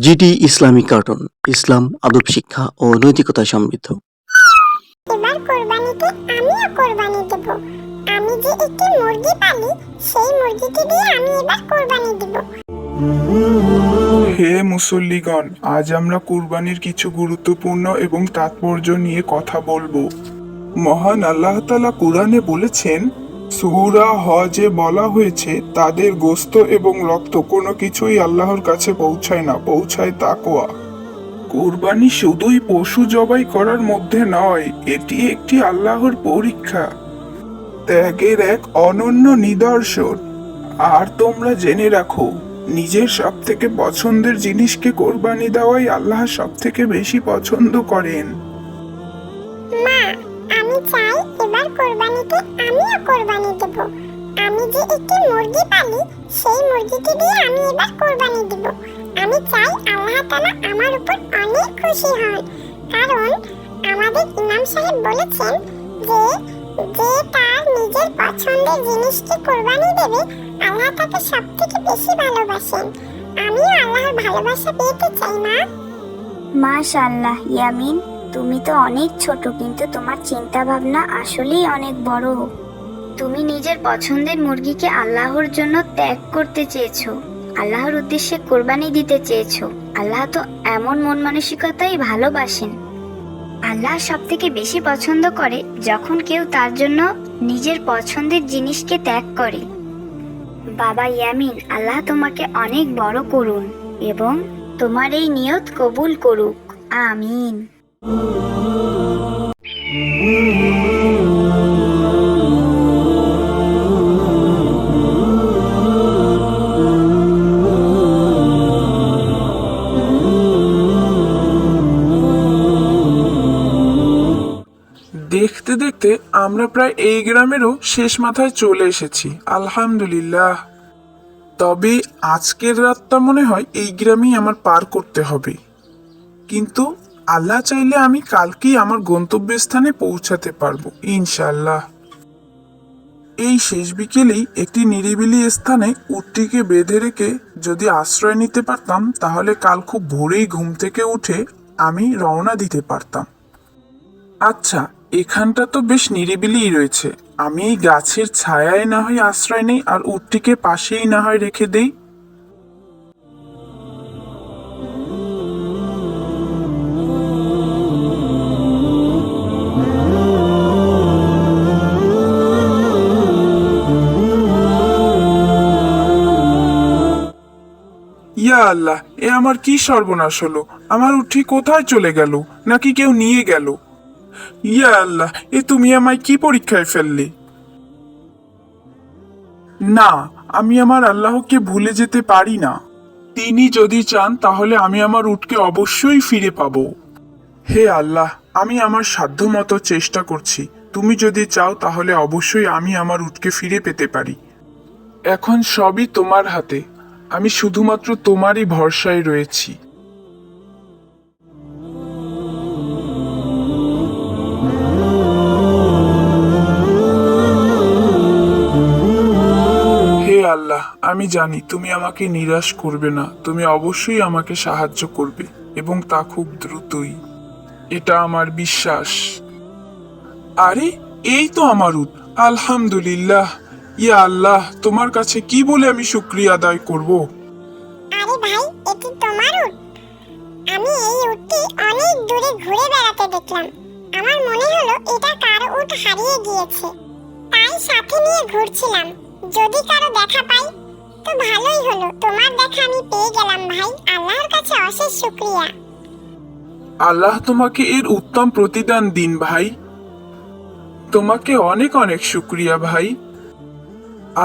GD Islamic cartoon, ইসলাম, আদব শিক্ষা ও নৈতিকতা সমৃদ্ধ। এবার কোরবানিতে আমিও কোরবানি দেব। আমি যে একটি মুরগি পালি, সেই মুরগিটি দিয়ে আমি এবার কোরবানি দেব। হে মুসল্লিগণ, আজ আমরা কুরবানির কিছু গুরুত্বপূর্ণ এবং তাৎপর্য নিয়ে কথা বলবো। মহান আল্লাহ তাআলা কুরআনে বলেছেন, সূরা হজে বলা হয়েছে, তাদের গোশত এবং রক্ত কোনো কিছুই আল্লাহর কাছে পৌঁছায় না, পৌঁছায় তাকওয়া। কুরবানি শুধুই পশু জবাই করার মধ্যে নয়, এটি একটি আল্লাহর পরীক্ষা, ত্যাগের এক অনন্য নিদর্শন। আর তোমরা জেনে রাখো, নিজের সব থেকে পছন্দের জিনিসকে কোরবানি দেওয়াই আল্লাহ সব থেকে বেশি পছন্দ করেন। মা, আমি চাই এবার কোরবানিতে আমিও কোরবানি দেব। আমি যে একটি মুরগি পালি, সেই মুরগিটি দিয়ে আমি এবার কোরবানি দেব। আমি চাই আল্লাহ তাআলা আমার উপর অনেক খুশি হন, কারণ আমাদের ইমাম সাহেব বলেছেন যে যে তার নিজের পছন্দের জিনিসকে কোরবানি দেবে, আল্লাহ তাকে সবথেকে বেশি ভালোবাসেন। আমিও আল্লাহর ভালোবাসা পেতে চাই। মা, মাশাআল্লাহ ইয়ামিন, তুমি তো অনেক ছোট, কিন্তু তোমার চিন্তা ভাবনা আসলেই অনেক বড়। তুমি নিজের পছন্দের মুরগিকে আল্লাহর জন্য ত্যাগ করতে চেয়েছো, আল্লাহর উদ্দেশ্যে কোরবানি দিতে চেয়েছো। আল্লাহ তো এমন মন মানসিকতাই ভালোবাসেন। আল্লাহ সব থেকে বেশি পছন্দ করে যখন কেউ তার জন্য নিজের পছন্দের জিনিসকে ত্যাগ করে। বাবা ইয়ামিন, আল্লাহ তোমাকে অনেক বড় করুন এবং তোমার এই নিয়ত কবুল করুক। আমিন। দেখতে দেখতে আমরা প্রায় এই গ্রামেরও শেষ মাথায় চলে এসেছি, আলহামদুলিল্লাহ। তবে আজকের রাতটা মনে হয় এই গ্রামেই আমার পার করতে হবে, কিন্তু আল্লাহ চাইলে আমি কালকেই আমার গন্তব্যস্থানে পৌঁছাতে পারবো ইনশাআল্লাহ। এই শেষ বিকেলেই একটি নিরিবিলি স্থানে উটটিকে বেঁধে রেখে যদি আশ্রয় নিতে পারতাম, তাহলে কাল খুব ভোরেই ঘুম থেকে উঠে আমি রওনা দিতে পারতাম। আচ্ছা, এখানটা তো বেশ নিরিবিলিই রয়েছে, আমি এই গাছের ছায়ায় না হয় আশ্রয় নেই আর উটটিকে পাশেই না হয় রেখে দেই। ইয়া আল্লাহ, এ আমার কি সর্বনাশ হলো! আমার উটটি কোথায় চলে গেল? নাকি কেউ নিয়ে গেল? ইয়া আল্লাহ, এ তুমি আমায় কি পরীক্ষায় ফেললে? না, আমি আমার আল্লাহকে ভুলে যেতে পারি না। তিনি যদি চান তাহলে আমি আমার উটকে অবশ্যই ফিরে পাবো। হে আল্লাহ, আমি আমার সাধ্যমতো চেষ্টা করছি। তুমি যদি চাও তাহলে অবশ্যই আমি আমার উটকে ফিরে পেতে পারি। এখন সবই তোমার হাতে, আমি শুধুমাত্র তোমারই ভরসায় রয়েছি। হে আল্লাহ, আমি জানি তুমি আমাকে নিরাশ করবে না, তুমি অবশ্যই আমাকে সাহায্য করবে এবং তা খুব দ্রুতই, এটা আমার বিশ্বাস। আরে, এই তো আমার উট, আলহামদুলিল্লাহ। ইয়া আল্লাহ, তোমার কাছে কি বলে আমি শুকরিয়া আদায় করব? আরে ভাই, এটি তোমার উট? আমি এই উটটি অনেক দূরে ঘুরে বেড়াতে দেখলাম। আমার মনে হলো এটা কারো উট হারিয়ে গিয়েছে, তাই সাথে নিয়ে ঘুরছিলাম। যদি কারো দেখা পাই তো ভালোই হলো। তোমার দেখা আমি পেয়ে গেলাম ভাই, আল্লাহর কাছে অশেষ শুকরিয়া। আল্লাহ তোমাকে এর উত্তম প্রতিদান দিন ভাই। তোমাকে অনেক অনেক শুকরিয়া ভাই।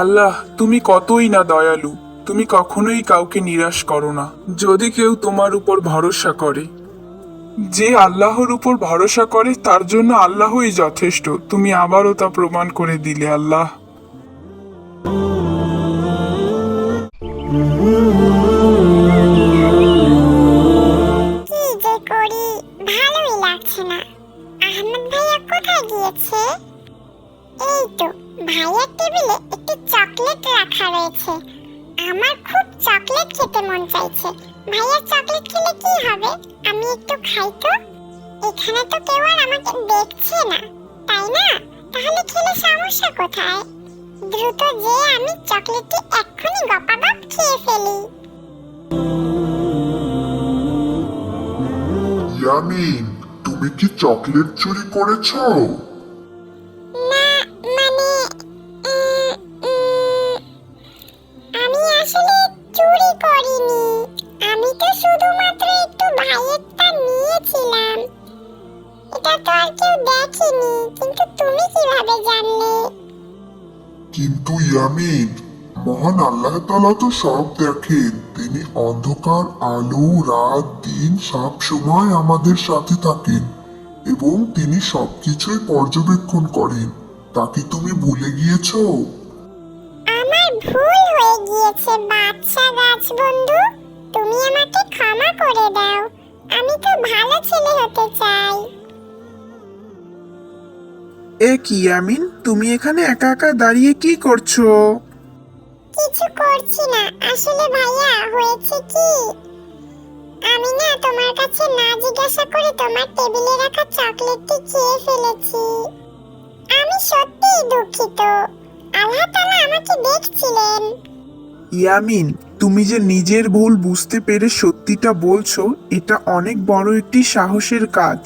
আল্লাহ, তুমি কতই না দয়ালু, তুমি কখনোই কাউকে নিরাশ করো না যদি কেউ তোমার উপর ভরসা করে। যে আল্লাহর উপর ভরসা করে তার জন্য আল্লাহই যথেষ্ট। তুমি আবারও তা প্রমাণ করে দিলে আল্লাহ। কি যে করি, ভালোই লাগছে না। আহমেদ ভাইয়া কোথায় গিয়েছে? এই তো, ভাইয়ার টেবিলে একটি চকলেট রাখা রয়েছে। আমার খুব চকলেট খেতে মন চাইছে। ভাইয়া চকলেট খেলে কি হবে? আমি একটু খাই তো। এখানে তো কেউ আর আমাকে দেখছে না, তাই না? তাহলে খেলে সমস্যা কোথায়? দ্রুত যে আমি চকলেটটি এক্ষুনি গপাগপ খেয়ে ফেলি। ইয়ামিন, তুমি কি চকলেট চুরি করেছো? না, মানে আমি আসলে চুরি করিনি। আমি তো শুধুমাত্র একটু ভাইয়েরটা নিয়েছিলাম। এটা তো আর কেউ দেখেনি, কিন্তু তুমি কিভাবে জানলে? কিন্তু ইয়ামিন, মহান আল্লাহ তাআলা তো সব দেখেন। তিনি অন্ধকার, আলো, রাত, দিন সব সময় আমাদের সাথে থাকেন এবং তিনি সবকিছুই পর্যবেক্ষণ করেন। তা কি তুমি ভুলে গিয়েছো? আমার ভুল হয়ে গিয়েছে বাচ্চা গাছ বন্ধু, তুমি আমাকে ক্ষমা করে দাও। আমি তো ভালো ছেলে হতে চাই। এ কি ইয়ামিন, তুমি এখানে একা একা দাঁড়িয়ে কি করছো? কিছু করছি না। আসলে ভাইয়া হয়েছে কি, আমি না তোমার কাছে না জিজ্ঞাসা করে তোমার টেবিলে রাখা চকলেটটি খেয়ে ফেলেছি। আমি সত্যিই দুঃখিত। আল্লাহ তাআলা আমাকে দেখছিলেন। ইয়ামিন, তুমি যে নিজের ভুল বুঝতে পেরে সত্যিটা বলছো, এটা অনেক বড় একটি সাহসের কাজ।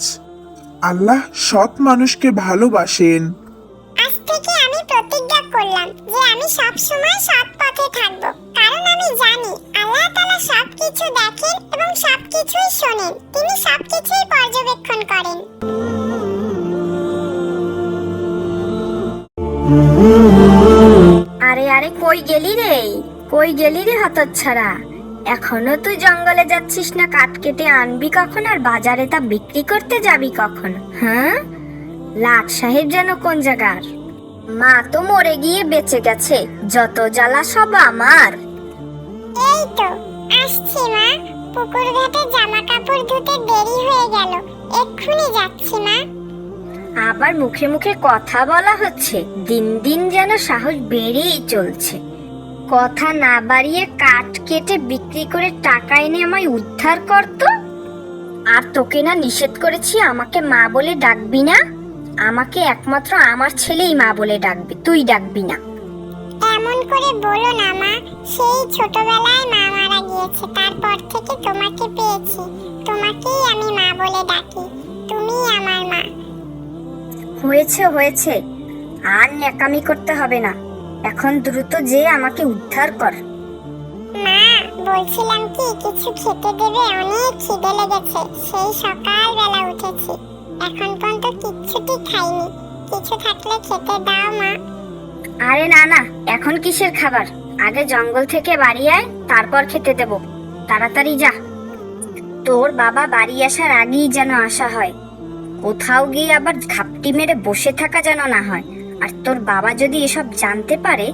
আল্লাহ সৎ মানুষকে ভালোবাসেন। আজ থেকে আমি প্রতিজ্ঞা করলাম যে আমি সব সময় সৎ পথে থাকব, কারণ আমি জানি আল্লাহ তাআলা সবকিছু দেখেন এবং সবকিছুই শোনেন। তিনি সবকিছুই পর্যবেক্ষণ করেন। আরে আরে, কই গেলি রে? কই গেলি রে হতচ্ছাড়া? এখনো তুই জঙ্গলে যাচ্ছিস না? কাঠ কেটে আনবি কখন আর বাজারে তা বিক্রি করতে যাবি কখন? হ্যাঁ, লাট সাহেব যেন কোন জায়গার? মা তো মরে গিয়ে বেঁচে গেছে, যত জ্বালা সব আমার। এই তো আসছি মা। পুকুর ঘাটে জামা কাপড় ধুতে দেরি হয়ে গেল, এক্ষুনি যাচ্ছি মা। আবার মুখে মুখে কথা বলা হচ্ছে, দিন দিন যেন সাহস বেড়েই চলছে। কথা না বাড়িয়ে কাঠ কেটে বিক্রি করে টাকা এনে আমায় উদ্ধার করতো। আর তোকে না নিষেধ করেছি আমাকে মা বলে ডাকবি না? আমাকে একমাত্র আমার ছেলেই মা বলে ডাকবে, তুই ডাকবি না। এমন করে বলো না মা। সেই ছোটবেলায় মা মারা গিয়েছে, তারপর থেকে তোমাকে পেয়েছি। তোমাকেই আমি মা বলে ডাকি, তুমিই আমার মা। হয়েছে হয়েছে, আর ন্যাকামি করতে হবে না। এখন দ্রুত যে আমাকে উদ্ধার কর। মা, বলছিলাম কি, কিছু খেতে দেবে? অনেক খিদে লেগেছে। সেই সকালবেলা উঠেছি, এখন পর্যন্ত কিচ্ছুটি খাইনি। কিছু থাকলে খেতে দাও মা। আরে না না, এখন কিসের খাবার? আগে জঙ্গল থেকে বাড়ি আয়, তারপর খেতে দেব। তাড়াতাড়ি যা। তোর বাবা বাড়ি আসার আগেই যেন আসা হয়। কোথাও গিয়ে আবার ঘাপটি মেরে বসে থাকা যেন না হয়। আর তোর বাবা যদি এসব জানতে পারে,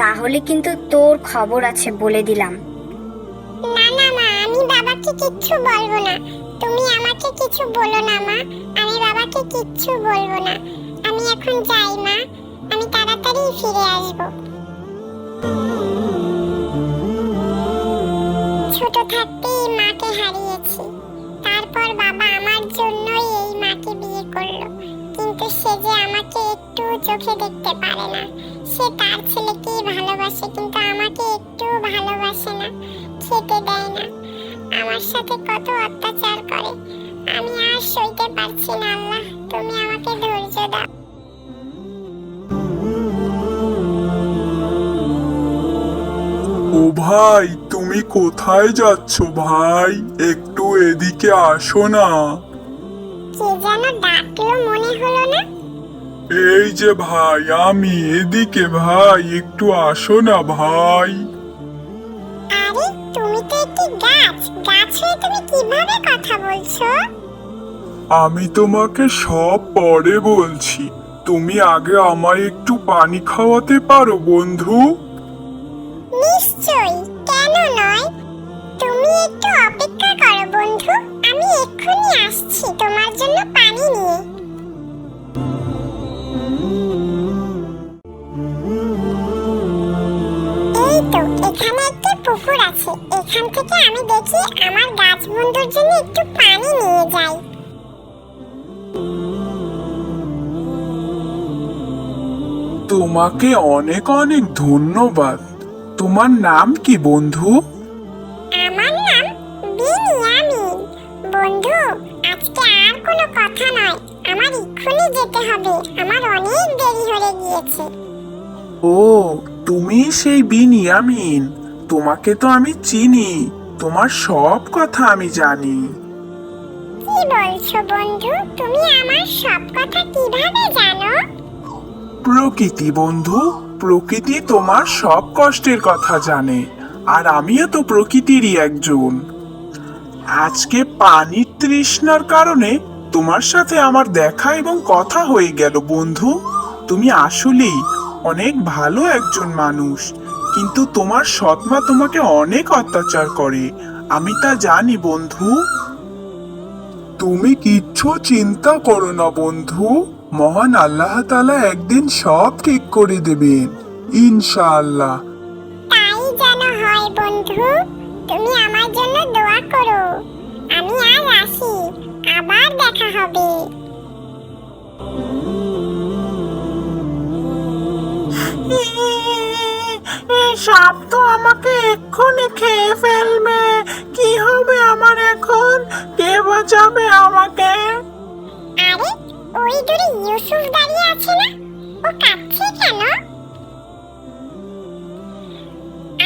তাহলে কিন্তু তোর খবর আছে, বলে দিলাম। না না মা, আমি বাবাকে কিচ্ছু বলবো না। তুমি আমাকে কিছু বলো না মা, আমি বাবাকে কিচ্ছু বলবো না। আমি এখন যাই মা, আমি তাড়াতাড়ি ফিরে আসবো। ছোট থাকতেই মাকে হারিয়েছি, তারপর বাবা আমার জন্যই এই মাকে বিয়ে করলো। কিন্তু সে যে আমাকে একটু চোখে দেখতে পারে না। সে তার ছেলেকেই ভালোবাসে, কিন্তু আমাকে একটু ভালোবাসে না, খেতে দেয় না, আমার সাথে কত অত্যাচার করে। আমি আর সইতে পারছি না। আল্লাহ, তুমি আমাকে ধৈর্য দাও। ও ভাই, তুমি কোথায় যাচ্ছ ভাই? একটু এদিকে আসো না। কে যেন ডাকলো, মনে হলো না? এই যে ভাই, আমি এদিকে ভাই, একটু আসো না ভাই। আরে তুমি তো একটি গাছ। গাছ হয়ে তুমি কিভাবে কথা বলছো? আমি তোমাকে সব পরে বলছি, তুমি আগে আমায় একটু পানি খাওয়াতে পারো বন্ধু? নিশ্চয়ই, কেন নয়। তুমি একটু অপেক্ষা করো বন্ধু, আমি এক্ষুনি আসছি তোমার জন্য পানি নিয়ে। এই তো এখানে একটি পুকুর আছে, এখান থেকে আমি দেখি আমার গাছ বন্ধুর জন্য একটু পানি নিয়ে যাই। তোমাকে অনেক অনেক ধন্যবাদ। তোমার নাম কি বন্ধু? আমার নাম বিনিয়ামিন। বন্ধু, আজকে আর কোনো কথা নয়, আমার এক্ষুনি যেতে হবে, আমার অনেক দেরি হয়ে গিয়েছে। ও, তুমি সেই বিনিয়ামিন। তোমাকে তো আমি চিনি, তোমার সব কথা আমি জানি। কি বলছো বন্ধু? তুমি আমার সব কথা কিভাবে জানো? প্রকৃতি বন্ধু, প্রকৃতি তোমার সব কষ্টের কথা জানে, আর আমিও তো প্রকৃতিরই একজন। আজকে পানির তৃষ্ণার কারণে তোমার সাথে আমার দেখা এবং কথা হয়ে গেল বন্ধু। তুমি আসলেই অনেক ভালো একজন মানুষ, কিন্তু তোমার সৎমা তোমাকে অনেক অত্যাচার করে, আমি তা জানি বন্ধু। তুমি কিচ্ছু চিন্তা করো না বন্ধু, মহান আল্লাহ তাআলা একদিন সব ঠিক করে দেবেন ইনশাআল্লাহ। তাই যেন হয় বন্ধু, তুমি আমার জন্য দোয়া করো। আমি আজ আসি, আবার দেখা হবে। সাপ তো আমাকে এক্ষুনি খেয়ে ফেলবে, কি হবে আমার এখন? কে বাঁচাবে আমাকে? আরে, ওই দূরে ইউসুফ দাঁড়িয়ে আছে না? ও কাঁদছে কেন?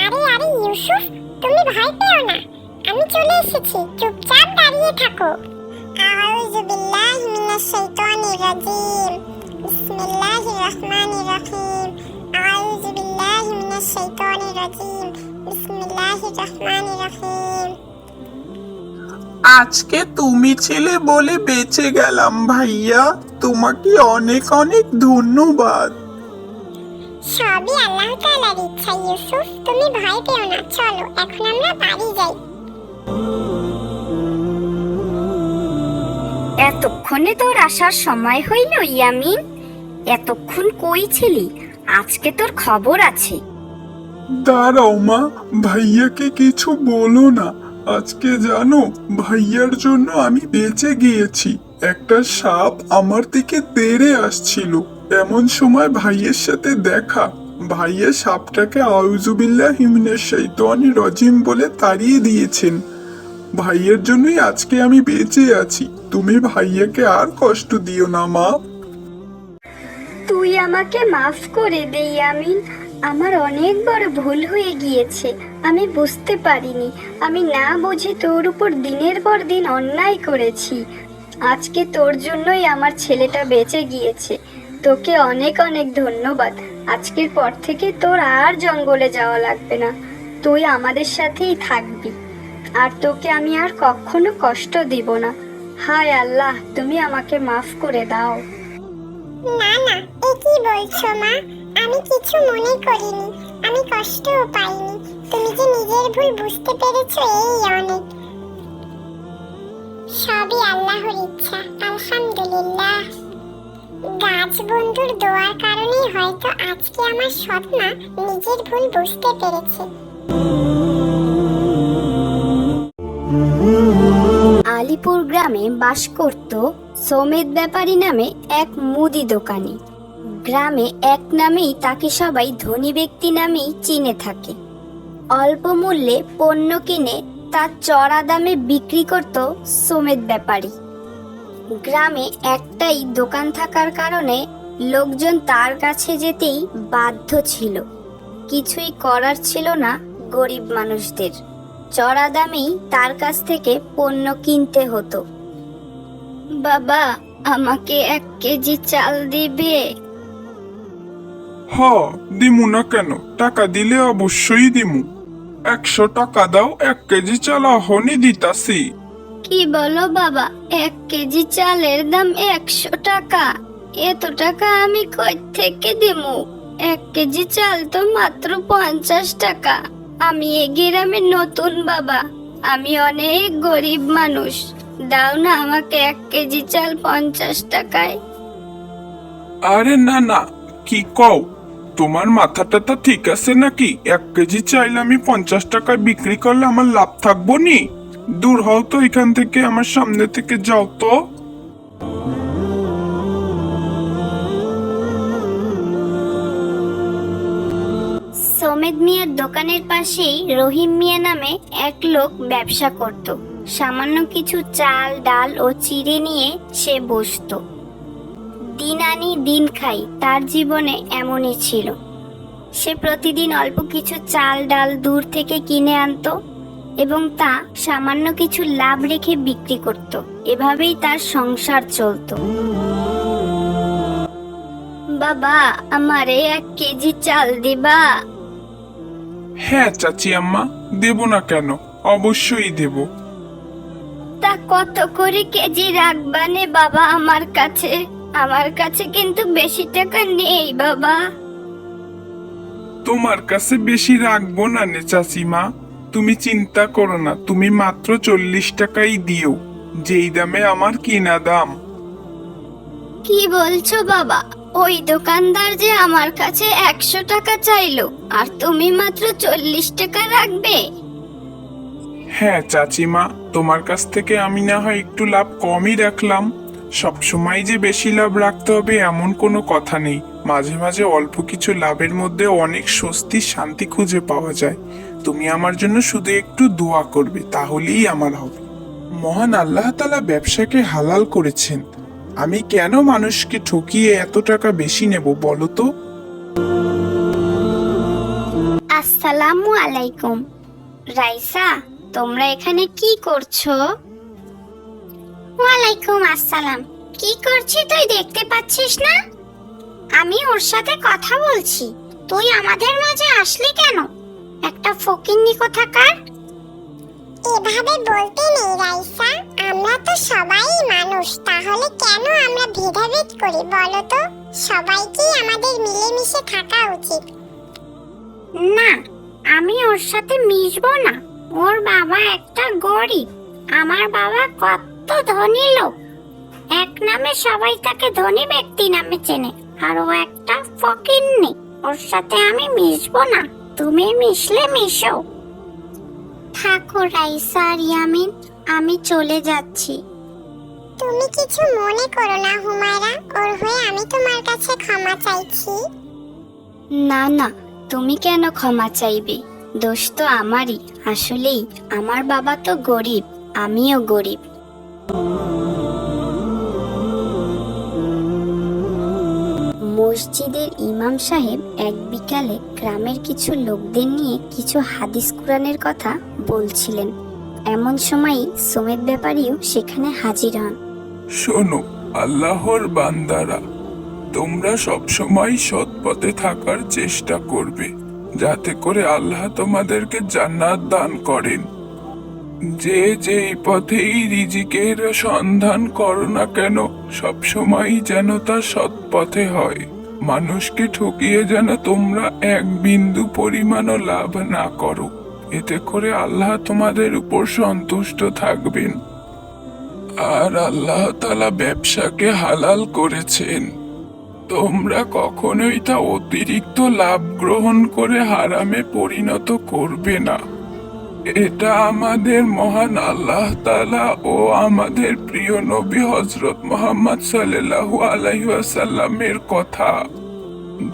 আরে আরে ইউসুফ, তুমি ভয় পেও না, আমি চলে এসেছি, চুপচাপ দাঁড়িয়ে থাকো। আউযু বিল্লাহি মিনাশ শাইতানির রাজিম। বিসমিল্লাহির রহমানির রহিম। আউযু বিল্লাহি মিনাশ শাইতানির রাজিম। বিসমিল্লাহির রহমানির রহিম। আজকে তুমি ছিলে বলে বেঁচে গেলাম ভাইয়া, তোমাকে অনেক অনেক ধন্যবাদ। সবই আল্লাহ তাআলার ইচ্ছা ইউসুফ, তুমি ভয় পেও না, চলো এখন আমরা বাড়ি যাই। এতক্ষণে তোর আসার সময় হইল ইয়ামিন? এতক্ষণ কই ছিলি? আজকে তোর খবর আছে। দাঁড়াও মা, ভাইয়াকে কিছু বলো না। আজকে জানো, ভাইয়ার জন্য আমি বেঁচে গিয়েছি। একটা সাপ আমার দিকে তেড়ে আসছিল, এমন সময় ভাইয়ের সাথে দেখা। ভাইয়া সাপটাকে আউযুবিল্লাহি মিনাশ শাইতানির রাজিম বলে তাড়িয়ে দিয়েছেন। ভাইয়ের জন্যই আজকে আমি বেঁচে আছি। তুমি ভাইয়াকে আর কষ্ট দিও না মা। তুই আমাকে মাফ করে দে ইয়ামিন, আমার অনেক বড় ভুল হয়ে গিয়েছে। আমি বুঝতে পারিনি, আমি না বুঝে তোর উপর দিনের পর দিন অন্যায় করেছি। আজকে তোর জন্যই আমার ছেলেটা বেঁচে গিয়েছে। তোকে অনেক অনেক ধন্যবাদ। আজকের পর থেকে তোর আর জঙ্গলে যাওয়া লাগবে না, তুই আমাদের সাথেই থাকবি, আর তোকে আমি আর কখনো কষ্ট দিব না। হায় আল্লাহ, তুমি আমাকে মাফ করে দাও। না না, এ কি বলছো মা? আমি কিছু মনে করিনি, আমি কষ্টও পাইনি। তুমি যে নিজের ভুল বুঝতে পেরেছো, এই অনেক। সবই আল্লাহর ইচ্ছা, আলহামদুলিল্লাহ। গাছ বন্ধুর দোয়ার কারণেই হয়তো আজকে আমার সৎমা নিজের ভুল বুঝতে পেরেছে। আলিপুর গ্রামে বাস করত সৌমেদ ব্যাপারী নামে এক মুদি দোকানি। গ্রামে এক নামেই তাকে সবাই ধনী ব্যক্তি নামেই চিনে থাকে। অল্প মূল্যে পণ্য কিনে তা চড়া দামে বিক্রি করত সৌমেদ ব্যাপারী। গ্রামে একটাই দোকান থাকার কারণে লোকজন তার কাছে যেতেই বাধ্য ছিল। কিছুই করার ছিল না গরিব মানুষদের, চড়া দামেই তার কাছ থেকে পণ্য কিনতে হতো। বাবা, আমাকে 1 কেজি চাল দিবে? হ, দিমু না কেন? টাকা দিলে অবশ্যই দিমু। 100 টাকা দাও, 1 কেজি চাল হনি দিতাছি। কি বলো বাবা, 1 কেজি চালের দাম 100 টাকা? এত টাকা আমি কই থেকে দিমু? 1 কেজি চাল তো মাত্র 50 টাকা। আমি এই গ্রামে নতুন বাবা, আমি অনেক গরিব মানুষ, দাও না আমাকে 1 কেজি চাল 50 টাকায়। আরে না না, কি কও? তোমার মাথাটা তো ঠিক আছে নাকি? 1 কেজি চাইল আমি 50 টাকায় বিক্রি করলে আমার লাভ থাকবো নি? দূর হও তো এখান থেকে, আমার সামনে থেকে যাও তো। সমেদ মিয়ার দোকানের পাশেই রহিম মিয়া নামে এক লোক ব্যবসা করত। সামান্য কিছু চাল ডাল ও চিড়ে নিয়ে সে বসতো। দিন আনি দিন খাই, তার জীবনে এমনই ছিল। সে প্রতিদিন অল্প কিছু চাল ডাল দূর থেকে কিনে আনতো এবং তা সামান্য কিছু লাভ রেখে বিক্রি করত। এভাবেই তার সংসার চলতো। বাবা, আমারে 1 কেজি চাল দিবা? হ্যাঁ চাচি আম্মা, দেব না কেন, অবশ্যই দেব। তা কত করে কেজি রাখবানে বাবা আমার কাছে? আমার কাছে কিন্তু বেশি টাকা নেই বাবা। তোমার কাছে বেশি রাখবো না নে চাচিমা, তুমি চিন্তা করো না, তুমি মাত্র 40 টাকাই দিও, যেই দামে আমার কিনা দাম। কি বলছো বাবা? ওই দোকানদার যে আমার কাছে 100 টাকা চাইলো, আর তুমি মাত্র 40 টাকা রাখবে? হ্যাঁ চাচিমা, তোমার কাছ থেকে আমি না হয় একটু লাভ কমই রাখলাম। সবসময় যে বেশি লাভ রাখতে হবে এমন কোনো কথা নেই। মাঝে মাঝে অল্প কিছু লাভের মধ্যে অনেক স্বস্তি শান্তি খুঁজে পাওয়া যায়। তুমি আমার জন্য শুধু একটু দোয়া করবে, তাহলেই আমার হবে। মহান আল্লাহ তাআলা ব্যবসাকে হালাল করেছেন, আমি কেন মানুষকে ঠকিয়ে এত টাকা বেশি নেব বলো তো? আসসালামু আলাইকুম। রাইসা, তোমরা এখানে কি করছো? ওয়ালাইকুম আসসালাম। কি করছি তুই দেখতে পাচ্ছিস না? আমি ওর সাথে কথা বলছি, তুই আমাদের মাঝে আসলি কেন? একটা ফকিন্নি কোথাকার। এভাবে বলতে নেই রাইসা, আমরা তো সবাই মানুষ, তাহলে কেন আমরা ভেদাভেদ করি বলো তো? সবাইকেই আমাদের মিলেমিশে থাকা উচিত। না, আমি ওর সাথে মিশবো না। ওর বাবা একটা গরিব, আমার বাবা কত ধনী লোক। এক নামে সবাই তাকে ধনী ব্যক্তি নামে চেনে, আর ও একটা ফকিন্নি। ওর সাথে আমি মিশবো না, তুমি মিশলে মিশো। থাকো রাইসা আর ইয়ামিন, আমি চলে যাচ্ছি। তুমি কিছু মনে করো না হুমায়রা, ওর হয়ে আমি তোমার কাছে ক্ষমা চাইছি। না না, তুমি কেন ক্ষমা চাইবে? দোষ তো আমারই। আসলেই আমার বাবা তো গরিব, আমিও গরিব। মসজিদের ইমাম সাহেব এক বিকালে গ্রামের কিছু লোকদের নিয়ে কিছু হাদিস কুরআনের কথা বলছিলেন। এমন সময়ই সমেদ ব্যাপারীও সেখানে হাজির হন। শোনো আল্লাহর বান্দারা, তোমরা সবসময় সৎ পথে থাকার চেষ্টা করবে, যাতে করে আল্লাহ তোমাদেরকে জান্নাত দান করেন। যে যেই পথেই রিজিকের সন্ধান করো না কেন, সবসময় যেন তা সৎ পথে হয়। মানুষকে ঠকিয়ে যেন তোমরা এক বিন্দু পরিমাণও লাভ না করো, এতে করে আল্লাহ তোমাদের উপর সন্তুষ্ট থাকবেন। আর আল্লাহ তাআলা ব্যবসাকে হালাল করেছেন, তোমরা কখনোই তা অতিরিক্ত লাভ গ্রহণ করে হারামে পরিণত করবে না। এটা আমাদের মহান আল্লাহ তাআলা ও আমাদের প্রিয় নবী হযরত মুহাম্মদ সাল্লাল্লাহু আলাইহি ওয়াসাল্লামের কথা।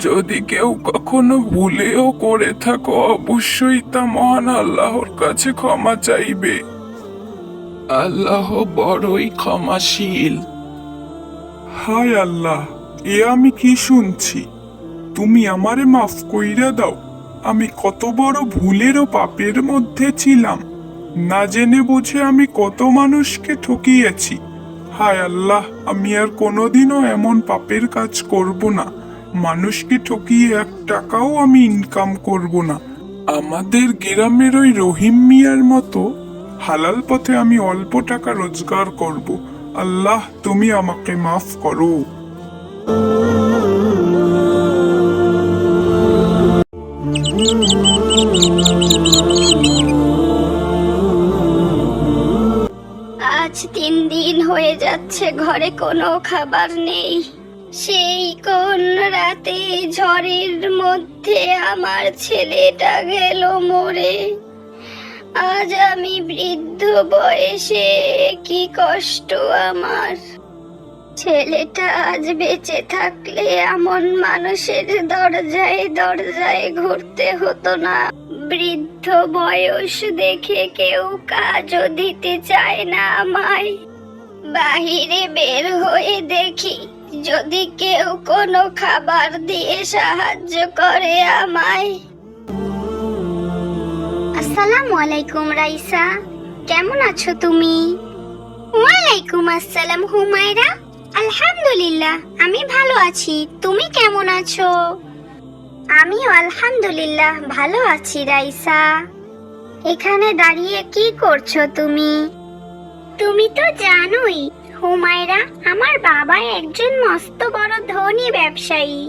যদি কেউ কখনো ভুলেও করে থাকো, অবশ্যই তা মহান আল্লাহর কাছে ক্ষমা চাইবে। আল্লাহ বড়ই ক্ষমাশীল। হায় আল্লাহ, এ আমি কি শুনছি? তুমি আমারে মাফ কইরা দাও, আমি কত বড় ভুলের ও পাপের মধ্যে ছিলাম। না জেনে বুঝে আমি কত মানুষকে ঠকিয়েছি। হায় আল্লাহ, আমি আর কোনোদিনও এমন পাপের কাজ করব না। মানুষকে ঠকিয়ে 1 টাকাও আমি ইনকাম করব না। আমাদের গ্রামের ওই রহিম মিয়ার মতো হালাল পথে আমি অল্প টাকা রোজগার করব। আল্লাহ, তুমি আমাকে মাফ করো। আজ 3 দিন হয়ে যাচ্ছে ঘরে কোনো খাবার নেই। সেই কোন রাতে ঝড়ের মধ্যে আমার ছেলেটা গেল মরে। আজ আমি বৃদ্ধ বয়সে, কি কষ্ট আমার। ছেলেটা আজ বেঁচে থাকলে এমন মানুষের দরজায় দরজায় ঘুরতে হতো না। বৃদ্ধ বয়স দেখে কেউ কাজও দিতে চায় না আমায়। বাহিরে বের হয়ে দেখি যদি কেউ কোনো খাবার দিয়ে সাহায্য করে আমায়। আসসালামু আলাইকুম রাইসা, কেমন আছো তুমি? ওয়ালাইকুম আসসালাম হুমায়রা, আলহামদুলিল্লাহ আমি ভালো আছি। তুমি কেমন আছো? আমিও আলহামদুলিল্লাহ ভালো আছি রাইসা। এখানে দাঁড়িয়ে কি করছো তুমি? তুমি তো জানোই হুমায়রা, আমার বাবা একজন মস্ত বড় ধনী ব্যবসায়ী।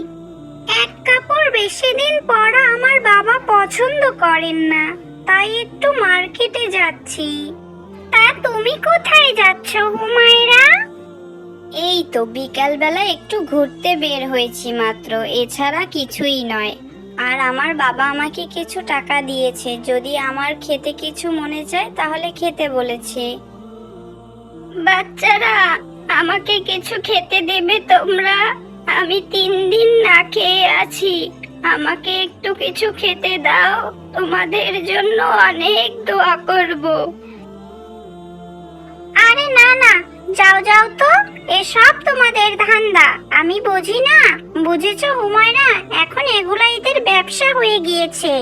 এক কাপড় বেশি দিন পরা আমার বাবা পছন্দ করেন না, তাই একটু মার্কেটে যাচ্ছি। তা তুমি কোথায় যাচ্ছ হুমায়রা? এই তো বিকাল বেলা একটু ঘুরতে বের হয়েছি মাত্র, এছাড়া কিছুই নয়। আর আমার বাবা আমাকে কিছু টাকা দিয়েছে, যদি আমার খেতে কিছু মনে চায় তাহলে খেতে বলেছে। বাচ্চারা, আমাকে কিছু খেতে দেবে তোমরা? আমি 3 দিন না খেয়ে আছি, আমাকে একটু কিছু খেতে দাও, তোমাদের জন্য অনেক দোয়া করব। আরে না না, যাও যাও তো, এসব তোমাদের ধান্দা আমি বুঝি না। বুঝেছো হুমায়রা, এখন এগুলা এদের ব্যবসা হয়ে গিয়েছে।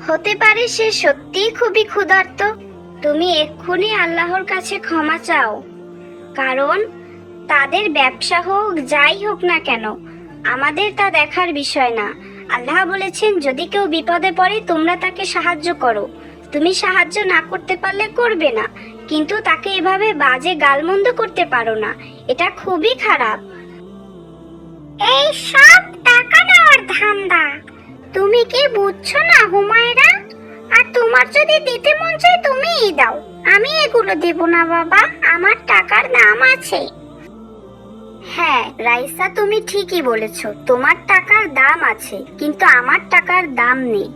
হতে পারে সে সত্যিই খুবই ক্ষুধার্ত। তুমি এক্ষুনি আল্লাহর কাছে ক্ষমা চাও, কারণ তাদের ব্যবসা হোক যাই হোক না কেন আমাদের তা দেখার বিষয় না। আল্লাহ বলেছেন যদি কেউ বিপদে পড়ে তোমরা তাকে সাহায্য করো। তুমি সাহায্য না করতে পারলে করবে না, কিন্তু তাকে এভাবে বাজে গালমন্দ করতে পারো না, এটা খুবই খারাপ। এই সব টাকা দেওয়ার ধান্দা, তুমি কি বুঝছো না হুমায়রা? আর তোমার যদি দিতে মন চায় তুমিই দাও, আমি এগুলো দেব না বাবা, আমার টাকার দাম আছে। হ্যাঁ রাইসা, তুমি ঠিকই বলেছো, তোমার টাকার দাম আছে, কিন্তু আমার টাকার দাম নেই।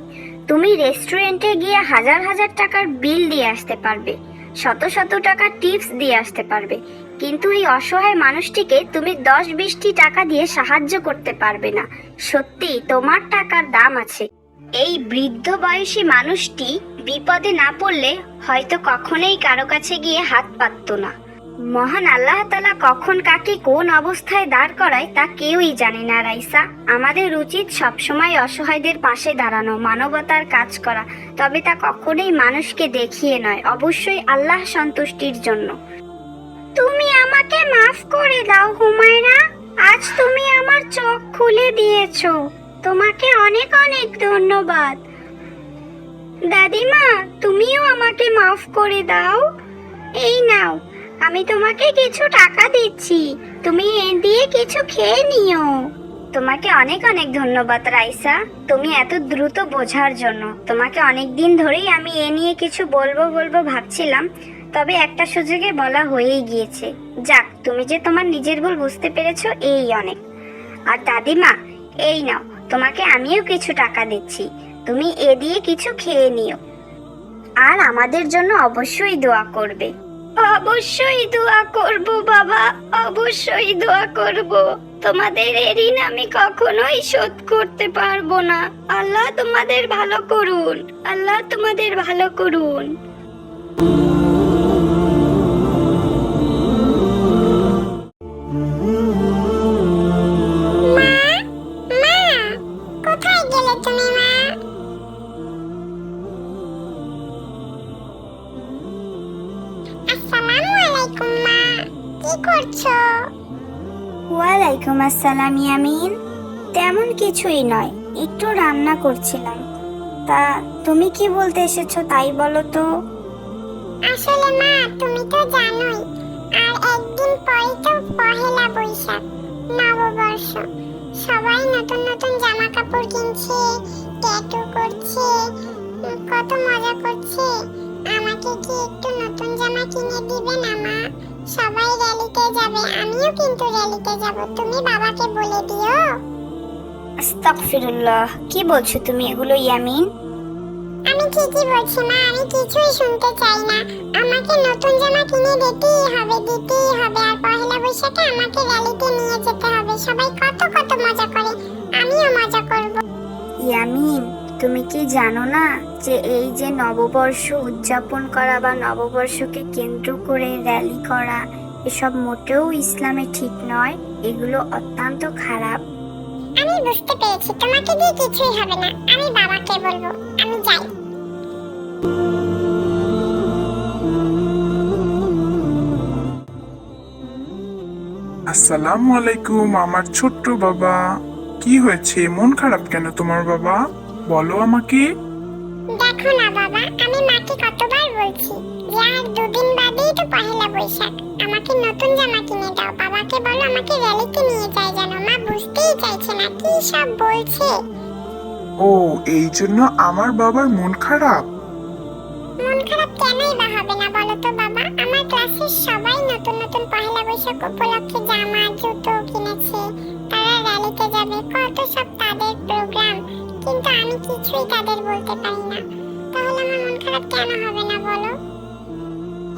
তুমি রেস্টুরেন্টে গিয়ে হাজার হাজার টাকার বিল দিয়ে আসতে পারবে, শত শত টাকার টিপস দিয়ে আসতে পারবে, কিন্তু এই অসহায় মানুষটিকে তুমি 10-20টি টাকা দিয়ে সাহায্য করতে পারবে না। সত্যি তোমার টাকার দাম আছে। এই বৃদ্ধ বয়সী মানুষটি বিপদে না পড়লে হয়তো কখনোই কারো কাছে গিয়ে হাত পাততো না। মহান আল্লাহ তাআলা কখন কাকে কোন অবস্থায় দাঁড় করায় তা কেউই জানে না রাইসা। আমাদের উচিত সবসময় অসহায়দের পাশে দাঁড়ানো, মানবতার কাজ করা, তবে তা কখনোই মানুষকে দেখিয়ে নয়, অবশ্যই আল্লাহ সন্তুষ্টির জন্য। তুমি আমাকে মাফ করে দাও হুমায়রা, আজ তুমি আমার চোখ খুলে দিয়েছো, তোমাকে অনেক অনেক ধন্যবাদ। দাদিমা, তুমিও আমাকে মাফ করে দাও। এই নাও, আমি তোমাকে কিছু টাকা দিচ্ছি, তুমি এ দিয়ে কিছু খেয়ে নিও। তোমাকে অনেক অনেক ধন্যবাদ রাইসা, তুমি এত দ্রুত বোঝার জন্য। তোমাকে অনেক দিন ধরেই আমি এ নিয়ে কিছু বলবো ভাবছিলাম, তবে একটা সুযোগে বলা হয়েই গিয়েছে। যাক, তুমি যে তোমার নিজের ভুল বুঝতে পেরেছো, এই অনেক। আর দাদিমা, এই নাও, তোমাকে আমিও কিছু টাকা দিচ্ছি, তুমি এ দিয়ে কিছু খেয়ে নিও। আর আমাদের জন্য অবশ্যই দোয়া করবে। অবশ্যই দোয়া করব বাবা, অবশ্যই দোয়া করব। তোমাদের ঋণ আমি কখনোই শোধ করতে পারবো না। আল্লাহ তোমাদের ভালো করুন, আল্লাহ তোমাদের ভালো করুন। মা, কোথায় গেলে তুমি মা? আসসালামু আলাইকুম মা, কি করছো? ওয়ালাইকুম আসসালাম ইয়ামিন, তেমন কিছুই নয়, একটু রান্না করছিলাম। তা তুমি কি বলতে এসেছো তাই বলো তো। আসলে মা, তুমি তো জানোই আর একদিন পরে তো পহেলা বৈশাখ, নববর্ষ। সবাই নতুন নতুন জামা কাপড় কিনছে, ট্যাটু করছে, কত মজা করছে। আমাকে কি একটু নতুন জামা কিনে দিবে না মা? সবাই র্যালিতে যাবে, আমিও কিন্তু র্যালিতে যাব, তুমি বাবাকে বলে দিও। আস্তাগফিরুল্লাহ, কি বলছো তুমি এগুলো ইয়ামিন? আমি ঠিকই বলছি মা, আমি কিছুই শুনতে চাই না। আমাকে নতুন জামা কিনে দিতেই হবে, দিতেই হবে। আর পহেলা বৈশাখে আমাকে র্যালিতে নিয়ে যেতে হবে। সবাই কত কত মজা করে, আমিও মজা করব। ইয়ামিন, তুমি কি জানো না যে এই যে নববর্ষ উদযাপন করা বা নববর্ষকে কেন্দ্র করে র্যালি করা, এসব মোটেও ইসলামে ঠিক নয়, এগুলো অত্যন্ত খারাপ। আমি বুঝতে পেরেছি, তোমাকে দিয়ে কিছুই হবে না। আমি বাবাকে বলবো, আমি যাই। আসসালামু আলাইকুম আমার ছোট্ট বাবা। কি হয়েছে, মন খারাপ কেন তোমার বাবা? বলো আমাকে। দেখো না বাবা, আমি মাকে কতবার বলছি যে আর দুদিন বাদেই তো পহেলা বৈশাখ, আমাকে নতুন জামা কিনে দাও। বাবাকে বলো আমাকে র্যালিতে নিয়ে যায় যেন। মা বুঝতেই চাইছে না, কি সব বলছে। ও, এই জন্য আমার বাবার মন খারাপ? মন খারাপ কেনই বা হবে না বলো তো বাবা? আমার ক্লাসের সবাই নতুন নতুন পহেলা বৈশাখ উপলক্ষে জামা জুতো কিনেছে, তারা র্যালিতে যাবে, কত সব তাদের প্রোগ্রাম, কিন্তু আমি কিছুই তাদের বলতে পারি না। তাহলে আমার মন খারাপ কেন হবে না বলো?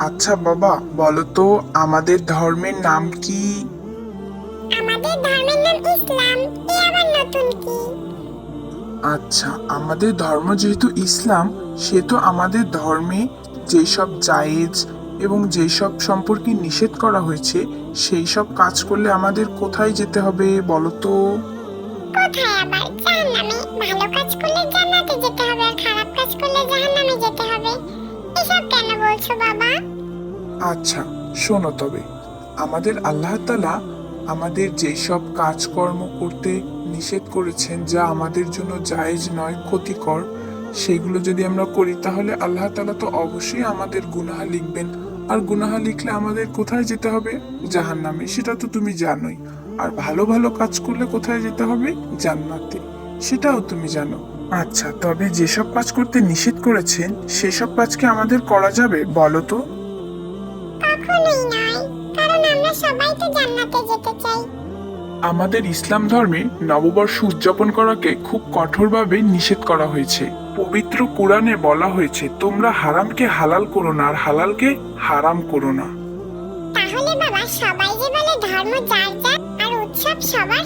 আচ্ছা বাবা, বলো তো আমাদের ধর্মের নাম কি? আমাদের ধর্মের নাম ইসলাম। এ আবার নতুন কি? আচ্ছা, আমাদের ধর্ম যেহেতু ইসলাম, সেহেতু আমাদের ধর্মে যেসব জায়েজ এবং যেসব সম্পর্কে নিষেধ করা হয়েছে, সেই সব কাজ করলে আমাদের কোথায় যেতে হবে বলো তো? কোথায় আবার? জাহান্নামে। ভালো কাজ করলে জান্নাতে যেতে হবে, আর খারাপ কাজ করলে জাহান্নামে যেতে হবে। এসব কেন বলছো বাবা? আচ্ছা শোনো তবে, আমাদের আল্লাহ তাআলা আমাদের যেসব কাজকর্ম করতে নিষেধ করেছেন, যা আমাদের জন্য জায়েজ নয়, ক্ষতিকর, সেগুলো যদি আমরা করি তাহলে আল্লাহ তাআলা তো অবশ্যই আমাদের গুনাহ লিখবেন। আর গুনাহ লিখলে আমাদের কোথায় যেতে হবে? জাহান্নামে, সেটা তো তুমি জানোই। আর ভালো ভালো কাজ করলে কোথায় যেতে হবে? জান্নাতে, সেটাও তুমি জানো। আচ্ছা, তবে যেসব কাজ করতে নিষেধ করেছেন সেসব কাজ কি আমাদের করা যাবে বলো তো? কখনোই নয়, কারণ আমরা সবাই তো জান্নাতে যেতে চাই। আমাদের ইসলাম ধর্মে নববর্ষ উদযাপন করাকে খুব কঠোরভাবে নিষেধ করা হয়েছে। পবিত্র কোরআনে বলা হয়েছে, তোমরা হারামকে হালাল করো না আর হালালকে হারাম করো না। তাহলে বাবা, সবাই যে বলে ধর্ম যার যার আর উৎসব সবার।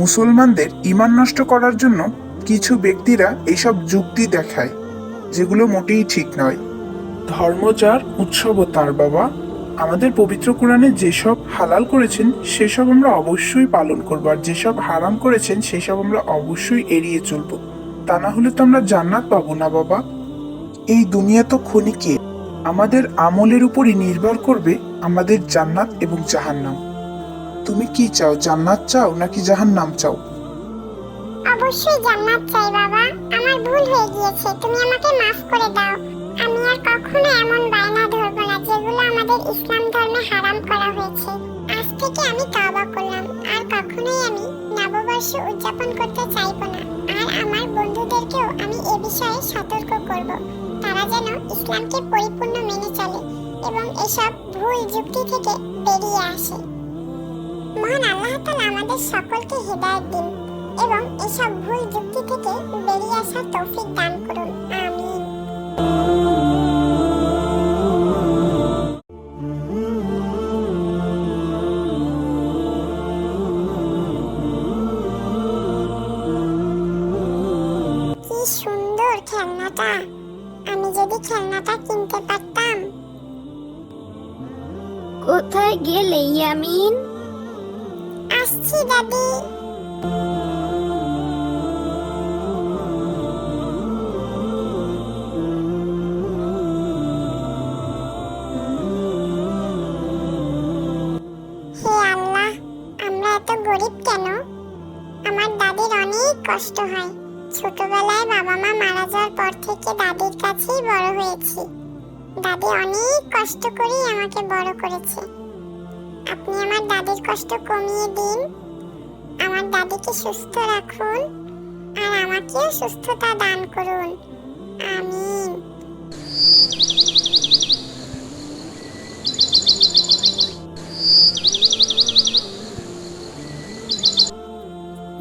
মুসলমানদের ঈমান নষ্ট করার জন্য কিছু ব্যক্তিরা এইসব যুক্তি দেখায়, যেগুলো মোটেই ঠিক নয়। ধর্ম যার, উৎসবও তার বাবা। আমাদের পবিত্র কোরআনে যেসব হালাল করেছেন সেসব আমরা অবশ্যই পালন করব, আর যেসব হারাম করেছেন সেসব আমরা অবশ্যই এড়িয়ে চলব। তা না হলে তো আমরা জান্নাত পাবো না বাবা। এই দুনিয়া তো ক্ষণিকের, আমাদের আমলের উপরই নির্ভর করবে আমাদের জান্নাত এবং জাহান্নাম। তুমি কি চাও, জান্নাত চাও নাকি জাহান্নাম চাও? অবশ্যই জান্নাত চাই বাবা। আমার ভুল হয়ে গিয়েছে, তুমি আমাকে মাফ করে দাও। আমি আর কখনো এমন বায়না ধরবো না যেগুলো আমাদের ইসলাম ধর্মে হারাম করা হয়েছে। আজ থেকে আমি তওবা করলাম, আর কখনোই আমি নববর্ষ উদযাপন করতে চাইবো না। আর আমার বন্ধুদেরকেও আমি এ বিষয়ে সতর্ক করব, তারা যেন ইসলামকে পরিপূর্ণ মেনে চলে এবং এসব ভুল যুক্তি থেকে বেরিয়ে আসে। মহান আল্লাহ তাআলা আমাদের সকলকে হেদায়েত দিন এবং এসব ভুল যুক্তি থেকে বেরিয়ে আসার তৌফিক দান করুন। আমিন। কি সুন্দর খেলনাটা! আমি যদি খেলনাটা কিনতে পারতাম। কোথায় গেলে ইয়ামিন? আসছি দাদি। হে আল্লাহ, আমরা এত গরিব কেন? আমার দাদির অনেক কষ্ট হয়। ছোটবেলায় বাবা মা মারা যাওয়ার পর থেকে দাদির কাছেই বড় হয়েছি। দাদি অনেক কষ্ট করেই আমাকে বড় করেছে। আপনি আমার দাদির কষ্ট কমিয়ে দিন, আমার দাদিকে সুস্থ রাখুন, আর আমাকেও সুস্থতা দান করুন। আমিন।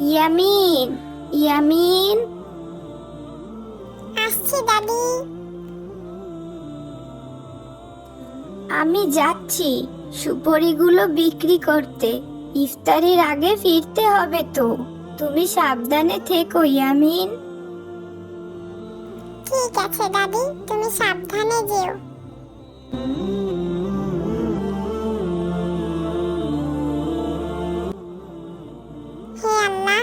ইয়ামিন, ইয়ামিন, আসছি দাদি। আমি যাচ্ছি সুপারিগুলো বিক্রি করতে। ইফতারির আগে ফিরতে হবে তো। তুমি সাবধানে থেকো ইয়ামিন। ঠিক আছে দাদি, তুমি সাবধানে যেও। হে আল্লাহ,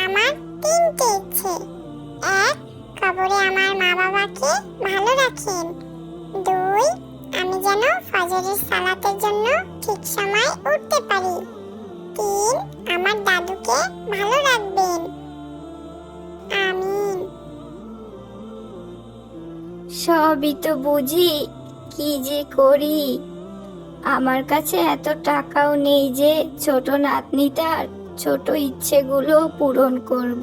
আমার তিনটে ইচ্ছে। এক, কবরে আমার মা বাবাকে ভালো রাখেন। দুই, আমি যেন ফজরের সালাতের জন্য ঠিক সময় উঠতে পারি। তিন, আমার দাদুকে ভালো রাখবেন। আমিন। সবই তো বুঝি, কি যে করি। আমার কাছে এত টাকাও নেই যে ছোট নাতনিটার ছোট ইচ্ছেগুলো পূরণ করব।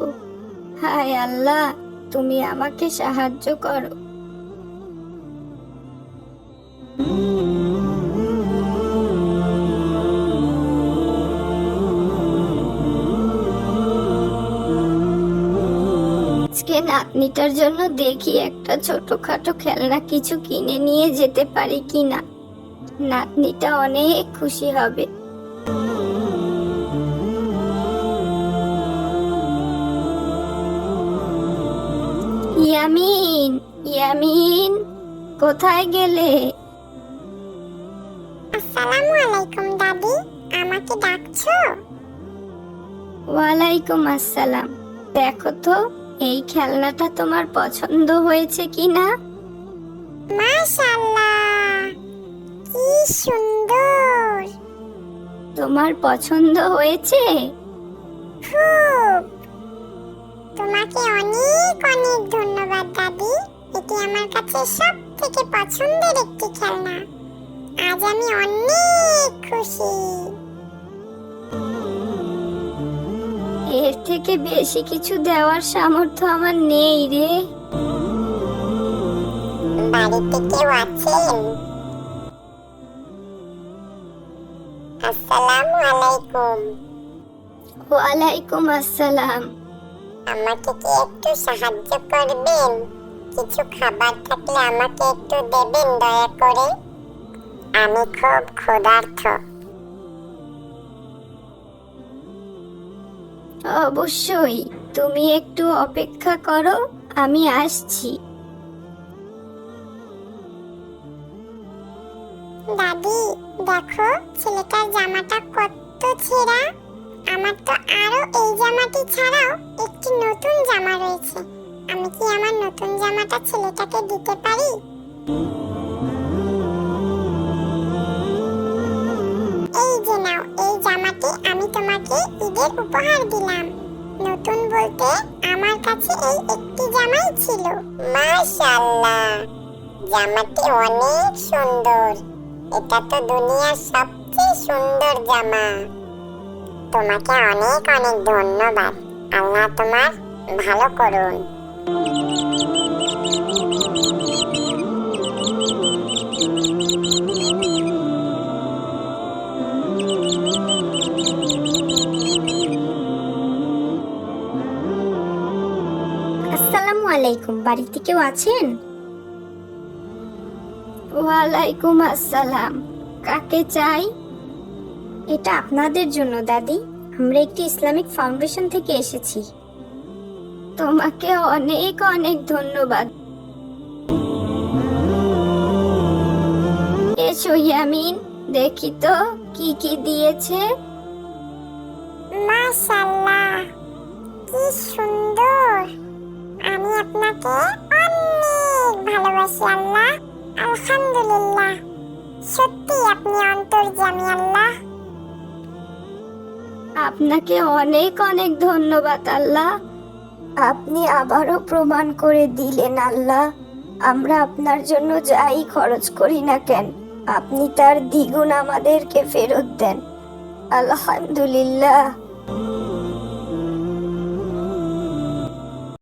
হায় আল্লাহ, তুমি আমাকে সাহায্য করো। আজকে নাতনিটার জন্য দেখি একটা ছোটখাটো খেলনা কিছু কিনে নিয়ে যেতে পারি কিনা। নাতনিটা অনেক খুশি হবে। ইয়ামিন, ইয়ামিন, কোথায় গেলে? আসসালামু আলাইকুম দাদি, আমাকে ডাকছো? ওয়ালাইকুম আসসালাম। দেখো তো এই খেলনাটা তোমার পছন্দ হয়েছে কিনা? মাশাআল্লাহ, কি সুন্দর। তোমার পছন্দ হয়েছে? খুব। তোমাকে অনেক অনেক ধন্যবাদ দাদি, এটি আমার কাছে সবথেকে পছন্দের একটি খেলনা। আজ আমি অনেক খুশি। এর থেকে বেশি কিছু দেওয়ার সামর্থ্য আমার নেই রে। বাড়িতে কেউ আছেন? আসসালামু আলাইকুম। ওয়ালাইকুম আসসালাম। আমাকে কি একটু সাহায্য করবেন? কিছু খাবার থাকলে আমাকে একটু দেবেন দয়া করে, আমি খুব ক্ষুধার্ত। অবশ্যই, তুমি একটু অপেক্ষা করো, আমি আসছি। দাদি, দেখো ছেলেটার জামাটা কত ছেঁড়া। আমার তো আরো এই জামাটি ছাড়াও একটি নতুন জামা রয়েছে। আমি কি আমার নতুন জামাটা ছেলেটাকে দিতে পারি? এই যে নাও, এই জামাটি আমি তোমাকে ঈদের উপহার দিলাম। নতুন বলতে আমার কাছে এই একটি জামাই ছিল। মাশাআল্লাহ, জামাটি অনেক সুন্দর। এটা তো দুনিয়ার সবচেয়ে সুন্দর জামা। তোমাকে অনেক অনেক ধন্যবাদ। আল্লাহ তোমার ভালো করুন। আসসালামু আলাইকুম, বাড়িতে কেউ আছেন? ওয়ালাইকুম আসসালাম। কাকে চাই? এটা আপনাদের জন্য দাদি, আমরা একটি ইসলামিক ফাউন্ডেশন থেকে এসেছি। তোমাকে অনেক অনেক ধন্যবাদ। এসো ইয়ামিন, দেখি তো কি কি দিয়েছে। মাশাআল্লাহ, কি সুন্দর। আমি আপনাকে অনেক ভালোবাসি আল্লাহ। আলহামদুলিল্লাহ, সত্যি আপনি অন্তর্যামী আল্লাহ। আপনাকে অনেক অনেক ধন্যবাদ আল্লাহ। আপনি আবারও প্রমাণ করে দিলেন আল্লাহ, আমরা আপনার জন্য যাই খরচ করি না কেন আপনি তার দ্বিগুণ আমাদেরকে ফেরত দেন। আলহামদুলিল্লাহ।